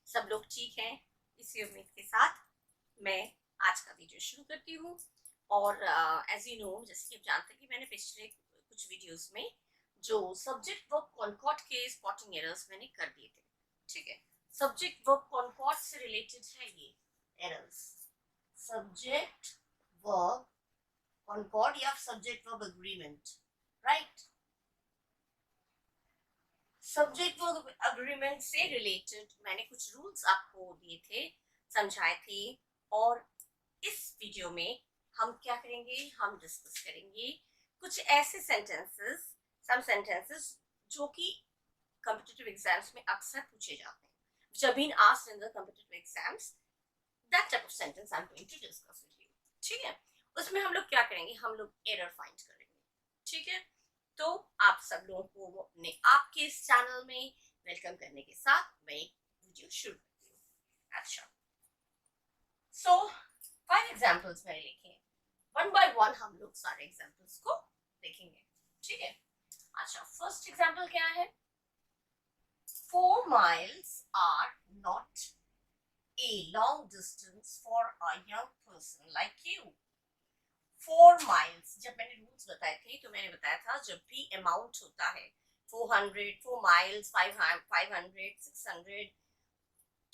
सब लोग ठीक हैं, इसी उम्मीद के साथ मैं आज का वीडियो शुरू करती हूँ। और एज यू नो, जैसे कि आप जानते हैं कि मैंने पिछले कुछ वीडियोस में जो सब्जेक्ट वर्ब कॉनकॉर्ड के स्पॉटिंग एरर्स मैंने कर दिए थे। ठीक है, सब्जेक्ट वर्ब कॉनकॉर्ड से रिलेटेड है ये एरर्स। सब्जेक्ट वर्ब कॉनकॉर्ड या subject verb agreement, right. Subject verb agreement से रिलेटेड मैंने कुछ रूल्स आपको दिए थे, समझाए थे। और इस वीडियो में हम क्या करेंगे, हम डिस्कस करेंगे कुछ ऐसे सेंटेंसेस, सम सेंटेंसेस जो कि कॉम्पिटिटिव एग्जाम्स में अक्सर पूछे जाते हैं, which have been asked in the competitive exams. That type of sentence I'm going to discuss with you. ठीक है, उसमें हम लोग क्या करेंगे, हम लोग एरर फाइंड करेंगे। ठीक है, तो आप सब लोगों को अपने आपके इस चैनल में वेलकम करने के साथ मैं एक वीडियो शुरू करती हूँ। अच्छा, सो 5 एग्जांपल्स मैंने लिखे हैं, वन बाय वन हम लोग सारे एग्जांपल्स को देखेंगे। ठीक है, अच्छा, फर्स्ट एग्जांपल क्या है? 4 miles are not a long distance for a young person like you. 4 miles, जब मैंने रूल्स बताए थे तो मैंने बताया था जब भी अमाउंट होता है 400, 4 miles, 500, 600,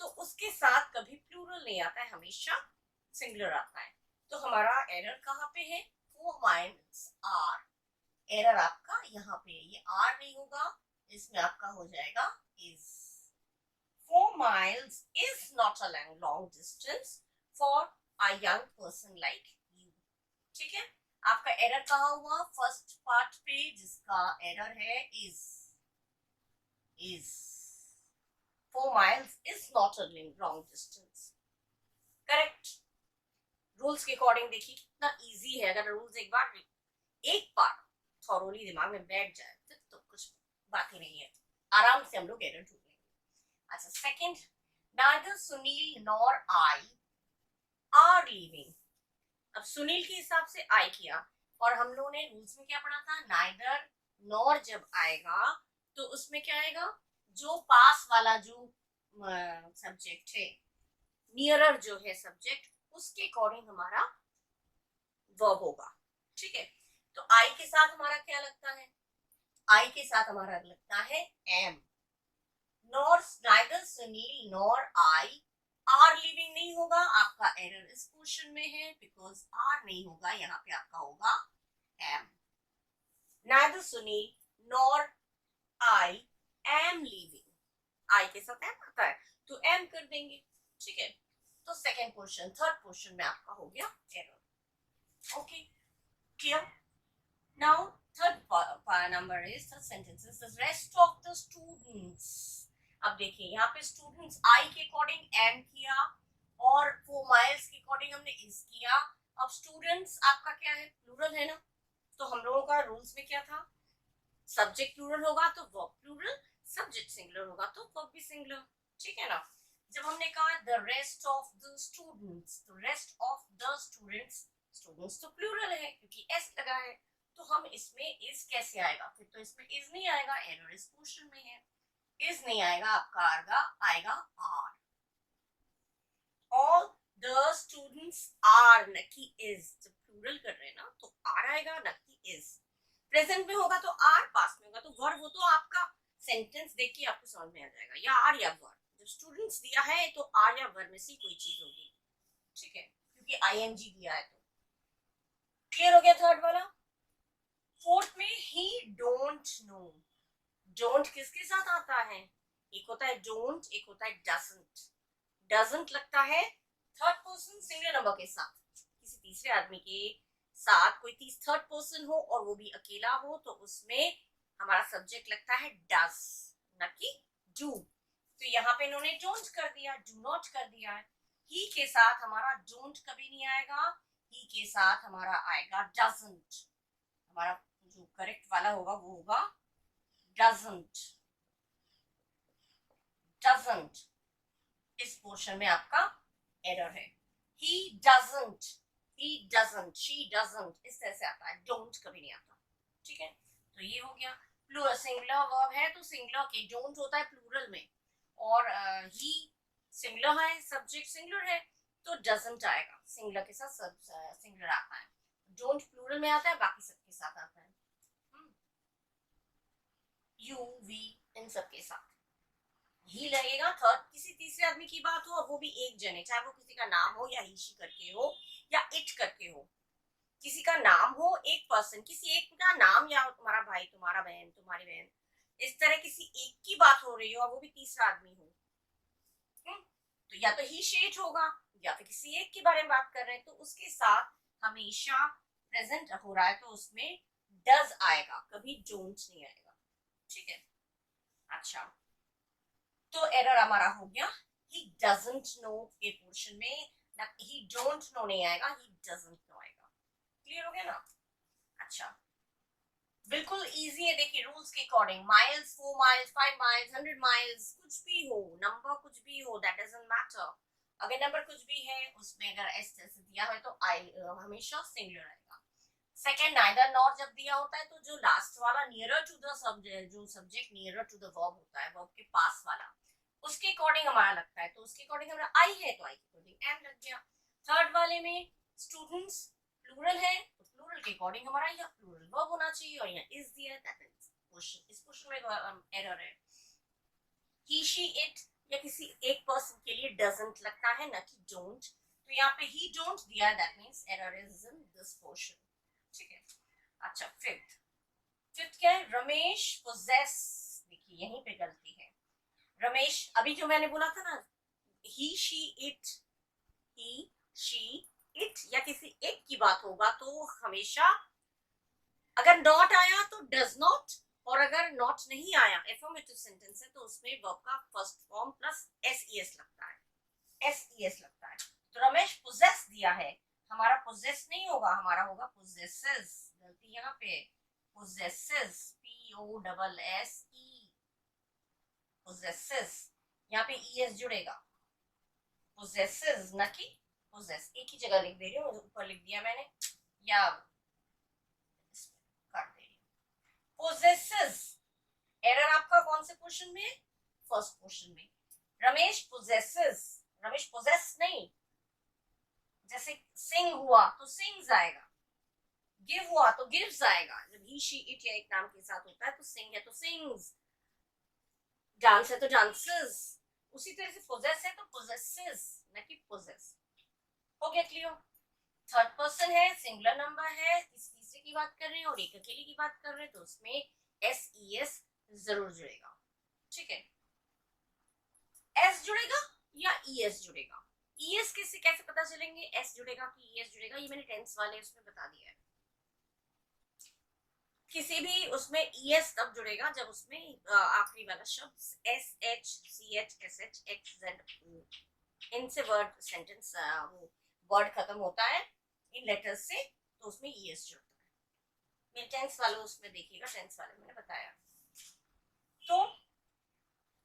तो उसके साथ कभी प्लूरल नहीं आता है, हमेशा सिंगुलर आता है। तो हमारा एरर कहाँ पे है? 4 miles are, एरर आपका यहाँ पे, ये आर नहीं होगा, इसमें आपका हो जाएगा is. 4 miles is not a long distance for a young person like you. ठीक है, आपका एरर कहाँ हुआ? फर्स्ट पार्ट पे, जिसका एरर है is. 4 miles is not a long distance. Correct. Rules के अकॉर्डिंग देखिए कितना इजी है। अगर रूल्स एक बार थॉरोली दिमाग में बैठ जाए तो कुछ बात ही नहीं है, आराम से हम लोग एरर ढूंढ लेंगे। अच्छा, second, neither Sunil nor I are leaving. अब सुनील के हिसाब से आई किया, और हम लोगों ने रूल्स में क्या पढ़ा था? नाइदर नॉर जब आएगा तो उसमें क्या आएगा? जो पास वाला जो सब्जेक्ट है, नियरर जो है सब्जेक्ट, उसके अकॉर्डिंग हमारा वर्ब होगा। ठीक है, तो आई के साथ हमारा क्या लगता है? आई के साथ हमारा लगता है am. Nor, neither Sunil nor I are living नहीं होगा, आपका एरर इस क्वेश्चन में है, बिकॉज आर नहीं होगा, यहाँ पे आपका होगा am. Neither Sunil nor I am living, I के साथ एम आता है तो एम कर देंगे। ठीक है, तो सेकेंड क्वेश्चन, थर्ड क्वेश्चन में आपका हो गया error. Okay, clear? Now third number is the sentences, the rest of the students. अब देखिए यहाँ पे स्टूडेंट्स आई के अकॉर्डिंग एम किया, और 4 miles के अकॉर्डिंग हमने इस किया। अब स्टूडेंट्स आपका क्या है? प्लूरल है ना, तो हम लोगों का रूल्स में क्या था? सब्जेक्ट प्लूरल होगा तो वर्ब प्लूरल, सब्जेक्ट सिंगुलर होगा तो वर्ब भी सिंगुलर। ठीक है ना? जब हमने कहा the rest of the students, तो rest of the students, students तो प्लूरल है क्योंकि एस लगा है, तो हम इसमें इज कैसे आएगा? फिर तो इसमें इज नहीं आएगा, एरर इस क्वेश्चन में है, इज नहीं आएगा, आपका आएगा are. All the students are, न कि इज। जब प्लूरल कर रहे हैं ना तो आर आएगा, न कि इज। प्रेजेंट में होगा तो आर, पास्ट में होगा तो वर्ब। हो तो आपका सेंटेंस देख के आपको समझ में आ जाएगा, या आर या वर्ब। जब स्टूडेंट्स दिया है तो आर या वर्ब में से कोई चीज होगी। ठीक है, क्योंकि आईएनजी दिया है तो। क्लियर हो गया थर्ड वाला? फोर्थ में ही डोंट नो। डोंट किसके साथ आता है? एक होता है डोंट, एक होता है डजंट। डजंट लगता है थर्ड पर्सन सिंगुलर नंबर के साथ, किसी तीसरे आदमी के साथ कोई थर्ड पर्सन हो और वो भी अकेला हो, तो उसमें हमारा सब्जेक्ट लगता है डज, न कि डू। तो यहाँ पे इन्होंने डोंट कर दिया, डू नॉट कर दिया है। ही के साथ हमारा डोंट कभी नहीं आएगा, ही के साथ हमारा आएगा डजंट। हमारा जो करेक्ट वाला होगा वो होगा डजंट। डजंट इस पोर्शन में आपका एरर है। he doesn't, he doesn't, she doesn't, इस तरह से आता है, don't कभी नहीं आता। ठीक है, तो ये हो गया। प्लूरल सिंगुलर वर्ब है तो सिंगुलर के डोंट होता है प्लूरल में, और ही सिंगुलर है, सब्जेक्ट सिंगुलर है तो डजंट आएगा, सिंगुलर के साथ सिंगुलर आता है, डोंट प्लूरल में आता है, बाकी सबके साथ आता है, यू वी इन सबके साथ ही लगेगा। थर्ड किसी तीसरे आदमी की बात हो और वो भी एक जने, चाहे वो किसी का नाम हो या ही करके हो या इट करके हो, किसी का नाम हो, एक पर्सन, किसी एक का नाम, या तुम्हारा भाई, तुम्हारा बहन, तुम्हारी बहन, इस तरह किसी एक की बात हो रही हो और वो भी तीसरा आदमी हो, तो या तो ही शेट होगा या फिर किसी एक के बारे में बात कर रहे हैं तो उसके साथ हमेशा प्रेजेंट हो रहा है तो उसमें डज आएगा, कभी डोंट नहीं आएगा, ठीक है। अच्छा, तो एरर हमारा हो गया, ही डजंट नो के पोर्शन में ना, ही डोंट नो नहीं आएगा, ही डजंट नो आएगा। क्लियर हो गया ना? अच्छा, बिल्कुल इजी है, देखिए रूल्स के according, miles, 4 miles, 5 miles, 100 miles, कुछ भी हो, नंबर कुछ भी हो, दैट डजंट मैटर। अगर नंबर कुछ भी है उसमें अगर एस दिया है तो आई हमेशा सिंगुलर आएगा। सेकंड, नाइदर नॉर जब दिया होता है तो जो लास्ट वाला नियरर टू द सब्जेक्ट, जो subject nearer to the verb होता है, वर्ब के पास वाला, उसके अकॉर्डिंग हमारा लगता है, तो उसके अकॉर्डिंग हमारा आई है तो आई के अकॉर्डिंग एम लग गया। थर्ड वाले में स्टूडेंट्स प्लूरल है तो प्लूरल के अकॉर्डिंग हमारा यहाँ प्लूरल वर्ब होना चाहिए और यहाँ इज दिया, दैट इज क्वेश्चन, इस क्वेश्चन में एरर है। ही शी इट या किसी एक पर्सन के लिए डजंट लगता है ना कि डोंट, तो यहाँ पे ही डोंट दिया है, that means error is in this portion, ठीक है। अच्छा, फिफ्थ क्या है? रमेश पोजेस, देखिए यहीं पे गलती है। रमेश, अभी जो मैंने बोला था ना, he she it, he she it या किसी एक की बात होगा तो हमेशा अगर नॉट आया तो डज नॉट, और अगर नॉट नहीं आया एफर्मेटिव सेंटेंस है तो उसमें वर्ब का फर्स्ट फॉर्म प्लस एस लगता है, एस लगता है। तो रमेश पोजेस दिया है, हमारा पोजेस नहीं होगा, हमारा होगा पोजेसेस, गलती यहाँ पे, पोजेसेस, POSSE, पोजेसेस, यहाँ पे ES जुड़ेगा, पोजेसेस ना कि पोजेस, एक ही जगह लिख दे रही हूँ, ऊपर लिख दिया मैंने या काट दे रही हूँ। पोजेसेस, एरर आपका कौन से पोर्शन में? फर्स्ट पोर्शन में। रमेश पोजेसेस, रमेश पोजेस नहीं, जैसे सिंग हुआ तो सिंग्स आएगा, गिव हुआ तो गिव्स आएगा, जब ही शी इट या एक नाम के साथ होता है तो सिंग है तो सिंग्स, डांस है तो डांसेस, उसी तरह से पोजेस है तो पोजेसेस ना कि पोजेस। हो गया क्लियर? थर्ड पर्सन है, सिंगुलर नंबर है, किसी तीसरे की बात कर रहे हैं और एक अकेले की बात कर रहे हैं तो उसमें SES जरूर जुड़ेगा, ठीक है। S जुड़ेगा या ES जुड़ेगा? ES कैसे पता चलेंगे S जुड़ेगा कि ES जुड़ेगा? ये मैंने टेंस वाले उसमें बता दिया है, किसी भी उसमें ES तब जुड़ेगा जब उसमें आखिरी वाला शब्द SHCHSHXZ इनसे वर्ड सेंटेंस वो वर्ड खत्म होता है इन लेटर्स से, तो उसमें ES जुड़ता है। मेरे टेंस वाले उसमें देखिएगा, टेंस वाले मैंने बताया। तो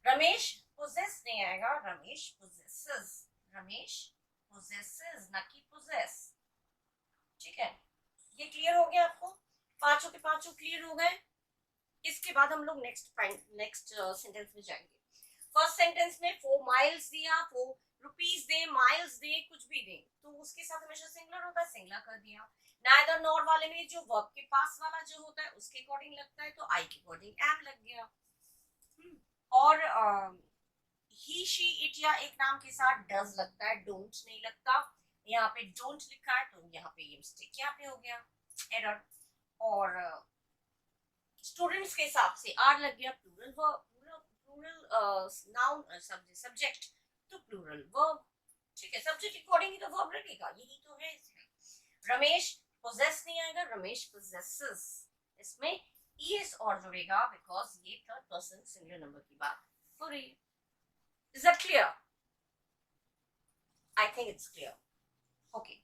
रमेश पोजेस नहीं आएगा, रमेश पोजेसेस, रमेश पोजेसेस ना कि पोजेस, ठीक है। ये क्लियर हो गया आपको? पांचों के पांचों क्लियर हो गए? इसके बाद हम लोग नेक्स्ट सेंटेंस में जाएंगे। फर्स्ट सेंटेंस में 4 माइल्स दिया, 4 रुपीज दे, माइल्स दे, कुछ भी दे तो उसके साथ हमेशा सिंगुलर होता है, सिंगुलर कर दिया। नाइदर नॉर वाले में जो वर्ब के पास वाला जो होता है उसके अकॉर्डिंग लगता है तो आई के अकॉर्डिंग एम लग गया। और ही शी इट या एक नाम के साथ डज लगता है, डोंट नहीं लगता। यहाँ पे डोंट लिखा है तो यहाँ पे ये मिस्टेक यहाँ पे हो गया, एरर। और स्टूडेंट्स के हिसाब से आर लग गया, प्लूरल नाउन सब्जेक्ट तो प्लूरल वर्ब, ठीक है। सब्जेक्ट अकॉर्डिंग ही तो वर्ब लगेगा, यही तो है इसमें। रमेश पोजेस नहीं आएगा, रमेश पोजेसेस, इसमें ES और जुड़ेगा बिकॉज ये थर्ड पर्सन सिंगुलर नंबर की बात हो रही है। Is that clear? I think it's clear. Okay,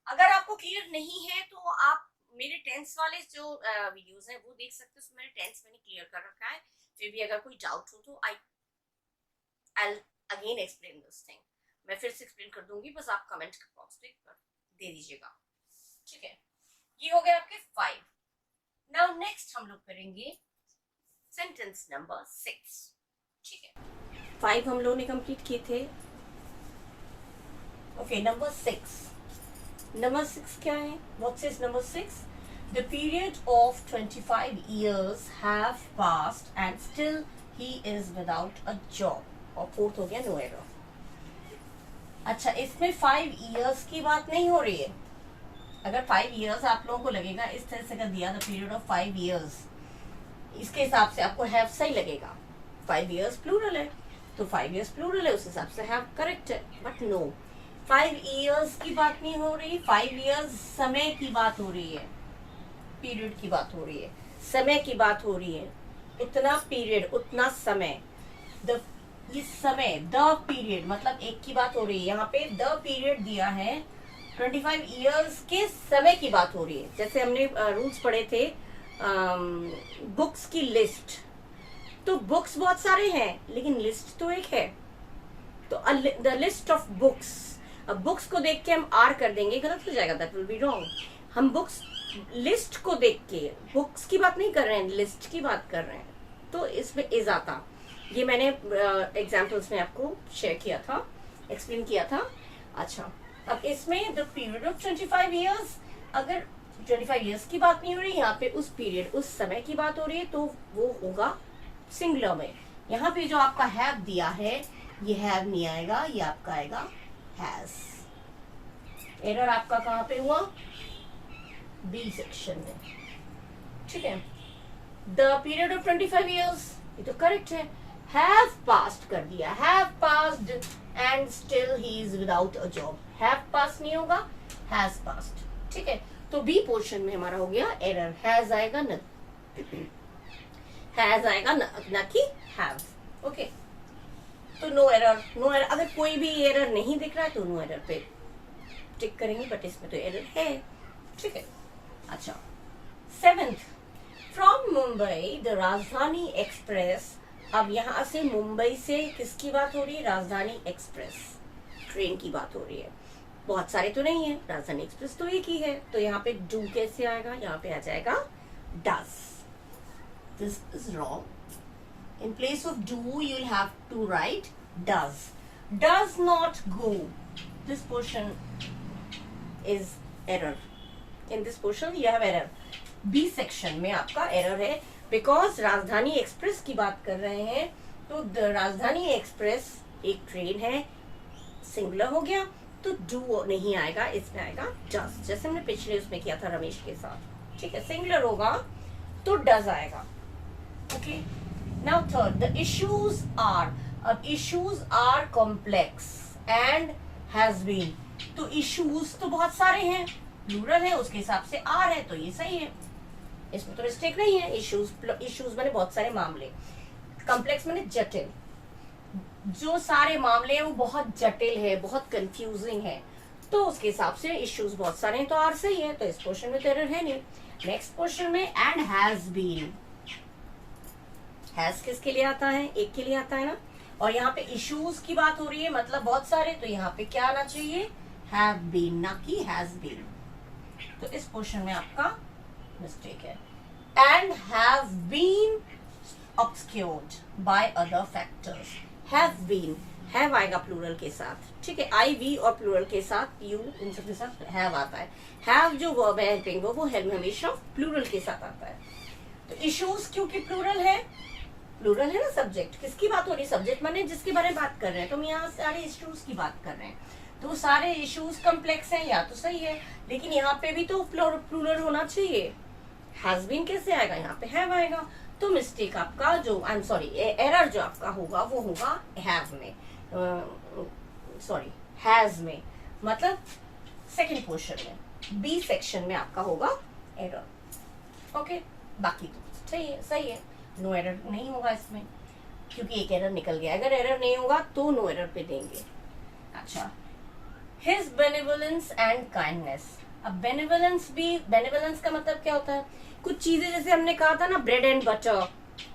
अगर आपको क्लियर नहीं है तो आप मेरे टेंस वाले जो वीडियोस हैं वो देख सकते हो, उसमें टेंस मैंने क्लियर कर रखा है। फिर भी अगर कोई डाउट हो तो I'll again explain this thing, मैं फिर से एक्सप्लेन कर दूंगी, बस आप कमेंट बॉक्स पे दे दीजिएगा, ठीक है। ये हो गया आपके 5। नाउ नेक्स्ट हम लोग करेंगे सेंटेंस नंबर 6, ठीक है। 5 हम लोगों ने कंप्लीट किए थे, ओके, नंबर 6. नंबर 6 क्या है? What is number 6? The period of 25 years have passed and still he is without a job. और फोर्थ हो गया नो एरर. अच्छा, इसमें 5 years की बात नहीं हो रही है. अगर 5 years आप लोगों को लगेगा इस तरह से कर दिया द पीरियड ऑफ 5 years, इसके हिसाब से आपको हैव सही लगेगा. 5 years प्लूरल है तो 5 years प्लूरल है, उस हिसाब से हैव करेक्ट है. बट नो, 5 years की बात नहीं हो रही. 5 years समय की बात हो रही है, पीरियड की बात हो रही है, समय की बात हो रही है. उतना पीरियड, उतना समय. द इस समय द पीरियड मतलब एक की बात हो रही है. यहाँ पे द पीरियड दिया है, 25 years के समय की बात हो रही है. जैसे हमने रूल्स पढ़े थे बुक्स की लिस्ट. तो बुक्स बहुत सारे हैं लेकिन लिस्ट तो एक है. तो द लिस्ट ऑफ बुक्स. अब बुक्स को देख के हम आर कर देंगे, गलत हो जाएगा, दैट विल बी रॉन्ग. हम बुक्स लिस्ट को देख के, बुक्स की बात नहीं कर रहे हैं, लिस्ट की बात कर रहे हैं, तो इसमें इज आता. ये मैंने एग्जाम्पल्स में आपको शेयर किया था, एक्सप्लेन किया था. अच्छा, अब इसमें द पीरियड ऑफ 25 years, अगर 25 years की बात नहीं हो रही, यहाँ पे उस पीरियड, उस समय की बात हो रही है, तो वो होगा सिंगुलर में. यहाँ पे जो आपका हैव दिया है, ये हैव नहीं आएगा, ये आपका आएगा हैज. एरर आपका कहाँ पे हुआ? बी सेक्शन में. ठीक है. द पीरियड ऑफ 25 years, ये तो करेक्ट है. हैव पास्ट कर दिया, have passed and still he is without a job. Have pass नहीं होगा, हैज पास्ट. ठीक है. तो बी पोर्शन में हमारा हो गया एरर. हैज आएगा न, हैज आएगा न कि हैव. ओके. तो नो एरर, नो एरर. अगर कोई भी एरर नहीं दिख रहा है तो नो एरर पे टिक करेंगे, बट इसमें तो एरर है. ठीक है. अच्छा, 7th, फ्रॉम मुंबई द राजधानी एक्सप्रेस. अब यहाँ से मुंबई से किसकी बात हो रही है? राजधानी एक्सप्रेस ट्रेन की बात हो रही है. बहुत सारे तो नहीं है, राजधानी एक्सप्रेस तो एक ही है. तो यहाँ पे डू कैसे आएगा? यहाँ पे आ जाएगा does. This is wrong. In place of do, you'll have to write does. Does not go. This portion is error. In this portion, you have error. B section में आपका error है, because राजधानी express की बात कर रहे हैं. तो राजधानी एक्सप्रेस एक ट्रेन है, सिंगुलर हो गया, तो do नहीं आएगा, इसमें आएगा does. जैसे हमने पिछले उसमें किया था रमेश के साथ. ठीक है. सिंगुलर होगा तो does आएगा. Okay. Now third, the issues are. अब issues are complex and has been. तो issues तो बहुत सारे हैं, प्लूरल है, उसके हिसाब से are है, तो ये सही है, इसमें तो मिस्टेक नहीं है. issues माने बहुत सारे मामले, complex माने जटिल. जो सारे मामले हैं वो बहुत जटिल है, बहुत कंफ्यूजिंग है, तो उसके हिसाब से issues बहुत सारे हैं, तो are सही है. तो इस पोर्शन में तो एरर है नहीं. नेक्स्ट पोर्शन में and has been. हैज किसके लिए आता है? एक के लिए आता है ना. और यहाँ पे इश्यूज की बात हो रही है, मतलब बहुत सारे, तो यहाँ पे क्या आना चाहिए? हैव बीन, ना कि हैज बीन. तो इस पोर्शन में आपका मिस्टेक है. And have been obscured by other factors. Have been, have आएगा प्लूरल के साथ. ठीक है. आई, वी और प्लूरल के साथ, यू, इन सब के साथ हैव आता है. हैव जो वर्ब है हेल्पिंग वो हमेशा प्लूरल के साथ आता है. तो इश्यूज क्योंकि प्लूरल है, प्लूरल है ना. सब्जेक्ट किसकी बात हो रही है? सब्जेक्ट माने जिसके बारे में बात कर रहे हैं. तो हम यहाँ सारे इश्यूज की बात कर रहे हैं, तो सारे इश्यूज कम्प्लेक्स हैं, या तो सही है, लेकिन यहाँ पे भी तो प्लूरल होना चाहिए. हैज बीन कैसे आएगा? यहाँ पे हैव आएगा. तो मिस्टेक आपका जो, आई एम सॉरी, एरर जो आपका होगा वो होगा हैव में, सॉरी हैज में, मतलब सेकेंड पोर्शन में, बी सेक्शन में आपका होगा एरर. ओके. बाकी तो सही है. नो एरर नहीं होगा इसमें, क्योंकि एक एरर निकल गया. अगर एरर नहीं होगा तो नो एरर पे देंगे. अच्छा, हिज बेनेवोलेंस एंड काइंडनेस. अब बेनेवोलेंस भी, बेनेवोलेंस का मतलब क्या होता है? कुछ चीजें जैसे हमने कहा था ना, bread and butter,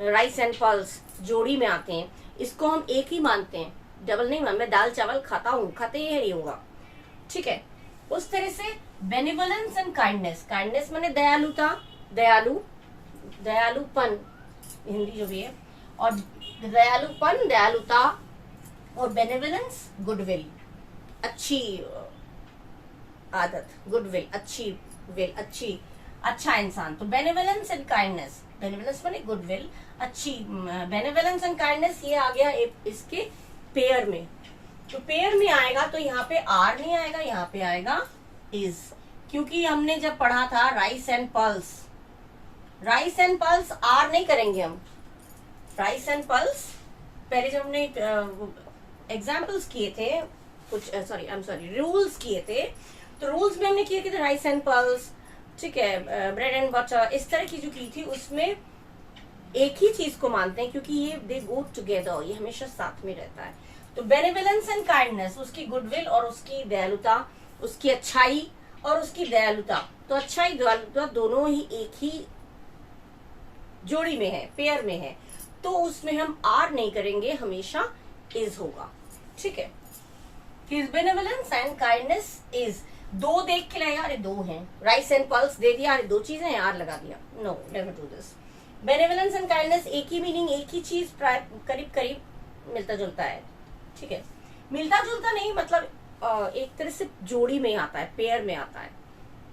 rice and pulse जोड़ी में आते हैं, इसको हम एक ही मानते हैं, डबल नहीं मानते. मैं दाल चावल खाता हूँ, खाते ही नहीं होगा. ठीक है. उस तरह से बेनेवोलेंस एंड काइंडनेस. काइंडनेस माने दयालुता, दयालुपन हिंदी जो भी है, और दयालुपन, दयालुता, और बेनेवोलेंस गुडविल. अच्छी आदत, गुडविल, अच्छी विल, अच्छी, अच्छा इंसान। तो बेनेवलेंस एंड काइंडनेस, बेनेवलेंस माने गुडविल, अच्छी, बेनेवलेंस एंड काइंडनेस ये आ गया इसके पेयर में। तो पेयर में आएगा तो यहाँ पे आर नहीं आएगा, यहाँ पे आएगा इज, क्योंकि हमने जब पढ़ा था rice and pulse, rice and pulse are नहीं करेंगे हम। राइस एंड पल्स पहले जब हमने एग्जाम्पल्स किए थे कुछ, sorry I am sorry, rules किए थे, तो रूल्स में हमने किए थे राइस एंड पल्स, ठीक है, ब्रेड एंड बटर, इस तरह की जो की थी उसमें एक ही चीज को मानते हैं क्योंकि ये दे गो टुगेदर, ये हमेशा साथ में रहता है। तो बेनेवलेंस एंड काइंडनेस, उसकी गुडविल और उसकी दयालुता, उसकी अच्छाई और उसकी दयालुता, तो अच्छाई दयालुता दोनों ही एक ही जोड़ी में है, पेयर में है, तो उसमें हम आर नहीं करेंगे, हमेशा इज होगा, ठीक है। हिज बेनेवलेंस एंड काइंडनेस इज, दो देख के लाया, अरे दो हैं, राइस एंड पल्स दे दिया, अरे दो चीजें हैं, आर लगा दिया, no never do this. Benevolence and kindness एक ही मीनिंग, एक ही चीज करीब करीब मिलता जुलता है, ठीक है, मिलता जुलता नहीं मतलब एक तरह से जोड़ी में आता है, पेयर में आता है,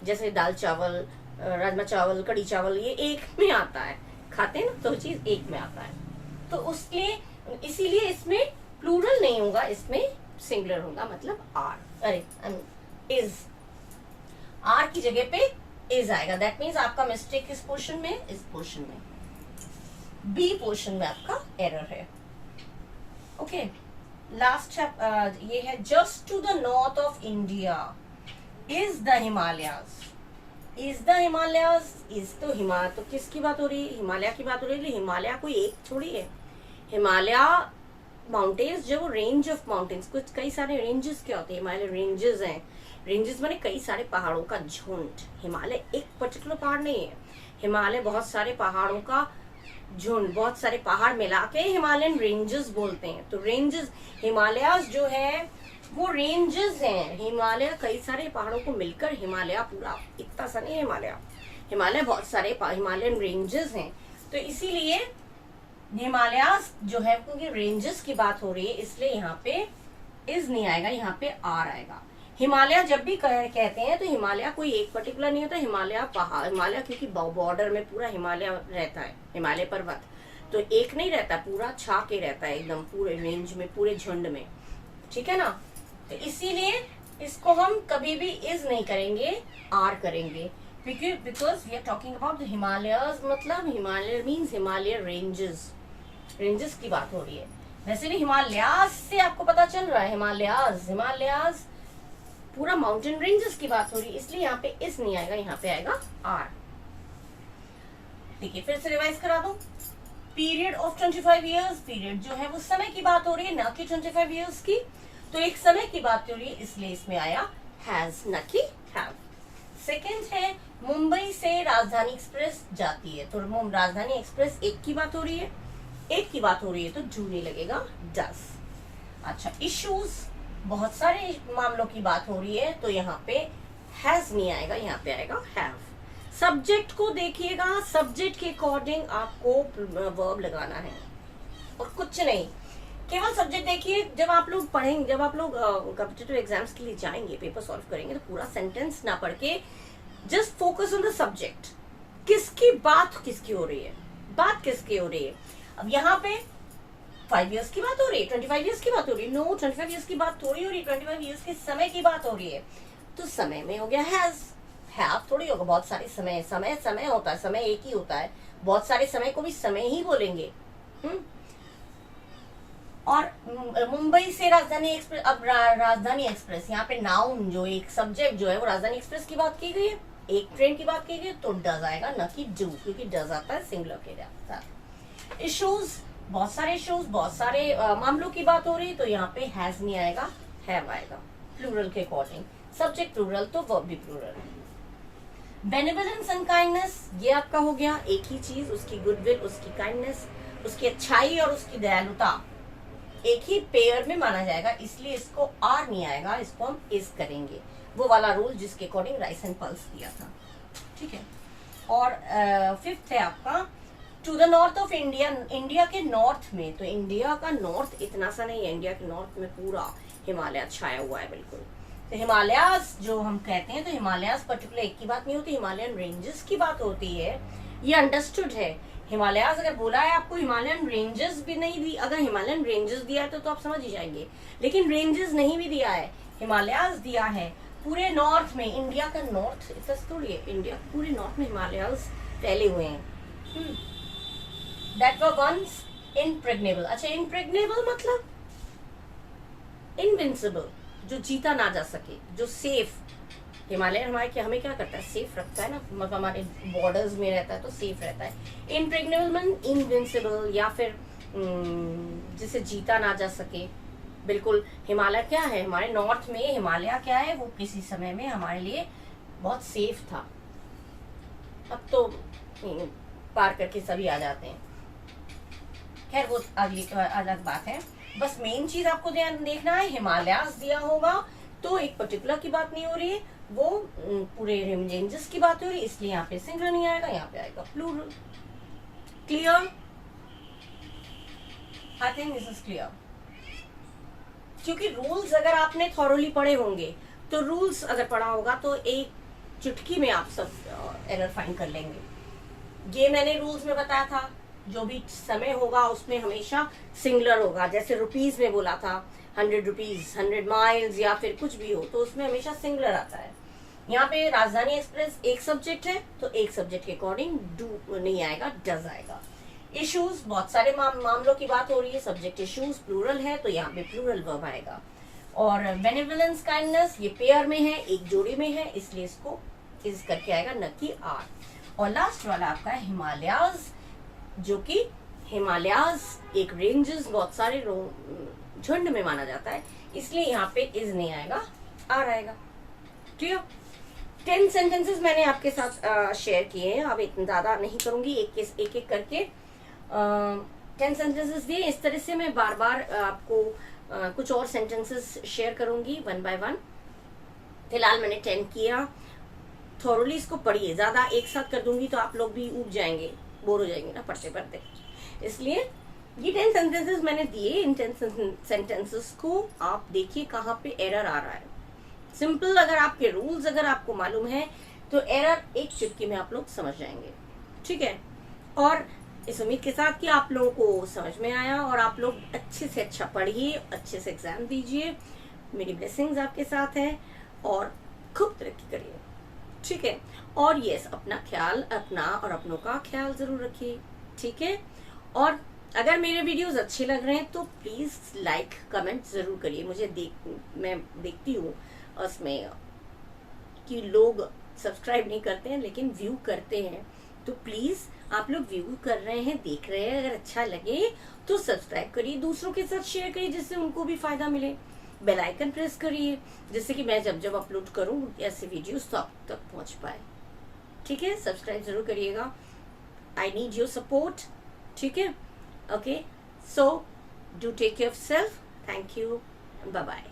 जैसे दाल चावल, राजमा चावल, कड़ी चावल, ये एक में आता है, खाते हैं ना, तो चीज एक में आता है, तो उसके इसीलिए इसमें प्लूरल नहीं होगा, इसमें सिंगुलर होगा, मतलब आर, अरे इज, आर की जगह पे इज आएगा। दैट मीन्स आपका मिस्टेक किस पोर्शन में, इस पोर्शन में, बी पोर्शन में आपका एरर है। ओके, लास्ट ये है, just to the north of India is the Himalayas, is the Himalayas, is तो हिमालय, तो किसकी बात हो रही है, हिमालय की बात हो रही है, हिमालय कोई एक थोड़ी है, हिमालय माउंटेन्स जो रेंज ऑफ माउंटेन्स, कुछ कई सारे रेंजेस क्या होते हैं, हिमालय रेंजेस हैं, रेंजेस माने कई सारे पहाड़ों का झुंड, हिमालय एक पर्टिकुलर पहाड़ नहीं है, हिमालय बहुत सारे पहाड़ों का झुंड, बहुत सारे पहाड़ मिला के हिमालयन रेंजेस बोलते हैं। तो रेंजेस, हिमालयास जो है वो रेंजेस हैं, हिमालय कई सारे पहाड़ों को मिलकर हिमालय, पूरा इतना सा नहीं है हिमालय, हिमालय बहुत सारे हिमालयन रेंजेस हैं, तो इसीलिए हिमालयास जो है क्योंकि रेंजेस की बात हो रही है, इसलिए यहाँ पे इज नहीं आएगा, यहाँ पे आर आएगा। हिमालय जब भी कहते हैं तो हिमालय कोई एक पर्टिकुलर नहीं होता, हिमालय पहाड़, हिमालय क्योंकि बॉर्डर में पूरा हिमालय रहता है, हिमालय पर्वत तो एक नहीं रहता, पूरा छा के रहता है एकदम पूरे रेंज में, पूरे झुंड में, ठीक है ना, तो इसीलिए इसको हम कभी भी इज नहीं करेंगे, आर करेंगे, because we are talking about the Himalayas, मतलब Himalaya means Himalaya ranges, ranges की बात हो रही है। वैसे भी हिमालयास से आपको पता चल रहा है, हिमालयास, हिमालयास पूरा माउंटेन रेंजेस की बात हो रही है, इसलिए यहाँ पे इस नहीं आएगा, यहाँ पे आएगा आर। ठीक है, फिर से रिवाइज करा दो। पीरियड ऑफ 25 इयर्स, पीरियड जो है वो समय की बात हो रही है, ना कि 25 इयर्स की, तो एक समय की बात हो रही है, इसलिए इसमें आया हैज, ना कि हैव। सेकेंड है मुंबई से राजधानी एक्सप्रेस जाती है, तो राजधानी एक्सप्रेस एक की बात हो रही है, एक की बात हो रही है तो जू नहीं लगेगा, डस। अच्छा, इश्यूज, बहुत सारे मामलों की बात हो रही है, तो यहाँ पे हैज नहीं आएगा, यहाँ पे आएगा हैव। सब्जेक्ट को देखिएगा, सब्जेक्ट के अकॉर्डिंग आपको वर्ब लगाना है और कुछ नहीं, केवल सब्जेक्ट देखिए। जब आप लोग पढ़ेंगे, जब आप लोग कॉम्पिटिटिव एग्जाम्स के लिए जाएंगे, पेपर सॉल्व करेंगे, तो पूरा सेंटेंस ना पढ़ के just focus on the subject, किसकी बात किसकी हो रही है, बात किसकी हो रही है। अब यहाँ पे 5 इयर्स की बात हो रही है, 25 इयर्स की बात हो रही है, नो 25 इयर्स की बात थोड़ी हो रही है, 25 इयर्स के समय की बात हो रही है, तो समय में हो गया हैज, हैव थोड़ी होगा, बहुत सारे समय, समय समय होता है, समय एक ही होता है, बहुत सारे समय को भी समय ही बोलेंगे। और मुंबई से राजधानी एक्सप्रेस, अब राजधानी एक्सप्रेस यहाँ पे नाउन जो एक सब्जेक्ट जो है वो राजधानी एक्सप्रेस की बात की गई है, एक ट्रेन की बात की गई है, तो डज आएगा, न कि डू, क्योंकि डज आता है सिंगुलर के साथ। इश्यूज, बहुत सारे इश्यूज, बहुत सारे मामलों की बात हो रही है, तो यहाँ पे हैज नहीं आएगा, हैव आएगा, प्लूरल के अकॉर्डिंग, सब्जेक्ट प्लूरल तो वर्ब भी प्लूरल। बेनेवलेंस एंड काइंडनेस, ये आपका हो गया एक ही चीज, उसकी गुडविल, उसकी काइंडनेस, उसकी अच्छाई और उसकी दयालुता एक ही पेयर में माना जाएगा, इसलिए इसको आर नहीं आएगा, इसको हम इज करेंगे, वो वाला रूल जिसके अकॉर्डिंग राइस एंड पल्स दिया था, ठीक है। और फिफ्थ है आपका to the north of India, India के नॉर्थ में, तो इंडिया का नॉर्थ इतना सा नहीं है, इंडिया के नॉर्थ में पूरा हिमालय छाया हुआ है बिल्कुल। तो हिमालयाज जो हम कहते हैं, तो हिमालयाज पर्टिकुलर एक की बात नहीं होती, हिमालयन रेंजेस की बात होती है। ये अंडरस्टूड है। हिमालयाज अगर बोला है आपको, हिमालयन रेंजेस भी नहीं दी, अगर हिमालयन रेंजेस दिया है तो आप समझ ही जाएंगे, लेकिन रेंजेस नहीं भी दिया है, हिमालयाज दिया है। पूरे नॉर्थ में, इंडिया का नॉर्थ इतना थोड़ी है, इंडिया पूरे नॉर्थ में हिमालयाज फैले हुए हैं। That were once impregnable. अच्छा, इम्प्रेग्नेबल मतलब इनविंसिबल, जो जीता ना जा सके, जो सेफ। हिमालय हमें क्या करता है, सेफ रखता है ना, मतलब हमारे बॉर्डर्स में रहता है तो सेफ रहता है। इम्प्रेग्नेबल मीन इनविंसिबल, या फिर जिसे जीता ना जा सके। बिल्कुल, हिमालय क्या है, हमारे नॉर्थ में हिमालय क्या है, वो किसी समय में हमारे लिए बहुत सेफ था। अब तो पार करके सभी आ जाते हैं। खैर वो अगली अलग बात है। बस मेन चीज आपको देखना है, हिमालयास दिया होगा तो एक पर्टिकुलर की बात नहीं हो रही है, वो पूरे रेंजेस की बात हो रही है, इसलिए यहाँ पे सिंगुलर नहीं आएगा, यहाँ पे आएगा plural. Clear? I think this is clear. क्योंकि रूल्स अगर आपने थॉरोली पढ़े होंगे, तो रूल्स अगर पढ़ा होगा तो एक चुटकी में आप सब एरर फाइंड कर लेंगे। ये मैंने रूल्स में बताया था, जो भी समय होगा उसमें हमेशा सिंगुलर होगा। जैसे रुपीज में बोला था 100 रुपीज, 100 माइल्स, या फिर कुछ भी हो तो उसमें हमेशा सिंगुलर आता है। यहाँ पे राजधानी एक्सप्रेस एक सब्जेक्ट है तो एक सब्जेक्ट के अकॉर्डिंग डू नहीं आएगा, डज आएगा। इश्यूज, बहुत सारे मामलों की बात हो रही है, सब्जेक्ट इश्यूज प्लूरल है तो यहाँ पे प्लूरल वर्ब आएगा। और बेनेवोलेंस काइंडनेस ये पेयर में है, एक जोड़ी में है, इसलिए इसको इस करके आएगा, न कि आर। और लास्ट वाला आपका है हिमालयाज, जो कि हिमालयाज एक रेंजेस बहुत सारे झुंड में माना जाता है, इसलिए यहाँ पे इज नहीं आएगा, आर आएगा। क्लियर? 10 सेंटेंसेस मैंने आपके साथ शेयर किए हैं, अब इतना ज्यादा नहीं करूंगी, एक एक करके 10 सेंटेंसेस दिए। इस तरह से मैं बार बार आपको कुछ और सेंटेंसेस शेयर करूंगी 1 by 1। फिलहाल मैंने 10 किया, थोरोली इसको पढ़िए, ज्यादा एक साथ कर दूंगी तो आप लोग भी उब जाएंगे, बोर हो जाएंगे ना पढ़ते पढ़ते, इसलिए ये 10 सेंटेंसेस मैंने दिए। इन 10 सेंटेंसेस को आप देखिए कहाँ पे एरर आ रहा है। सिंपल, अगर आपके रूल्स अगर आपको मालूम है तो एरर एक चुटकी में आप लोग समझ जाएंगे, ठीक है। और इस उम्मीद के साथ कि आप लोगों को समझ में आया और आप लोग अच्छे से अच्छा पढ़िए, अच्छे से एग्जाम दीजिए, मेरी ब्लेसिंग्स आपके साथ है और खूब तरक्की करिए, ठीक है। और यस, अपना ख्याल, अपना और अपनों का ख्याल जरूर रखिए, ठीक है। और अगर मेरे वीडियोस अच्छे लग रहे हैं तो प्लीज लाइक कमेंट जरूर करिए। मैं देखती हूँ उसमें कि लोग सब्सक्राइब नहीं करते हैं लेकिन व्यू करते हैं, तो प्लीज आप लोग व्यू कर रहे हैं, देख रहे हैं, अगर अच्छा लगे तो सब्सक्राइब करिए, दूसरों के साथ शेयर करिए जिससे उनको भी फायदा मिले। बेल आइकन प्रेस करिए जिससे कि मैं जब अपलोड करूं ऐसे वीडियोस तो आप तक पहुंच पाए, ठीक है। सब्सक्राइब जरूर करिएगा, आई नीड योर सपोर्ट, ठीक है। Okay, so do take care of self, thank you, bye bye.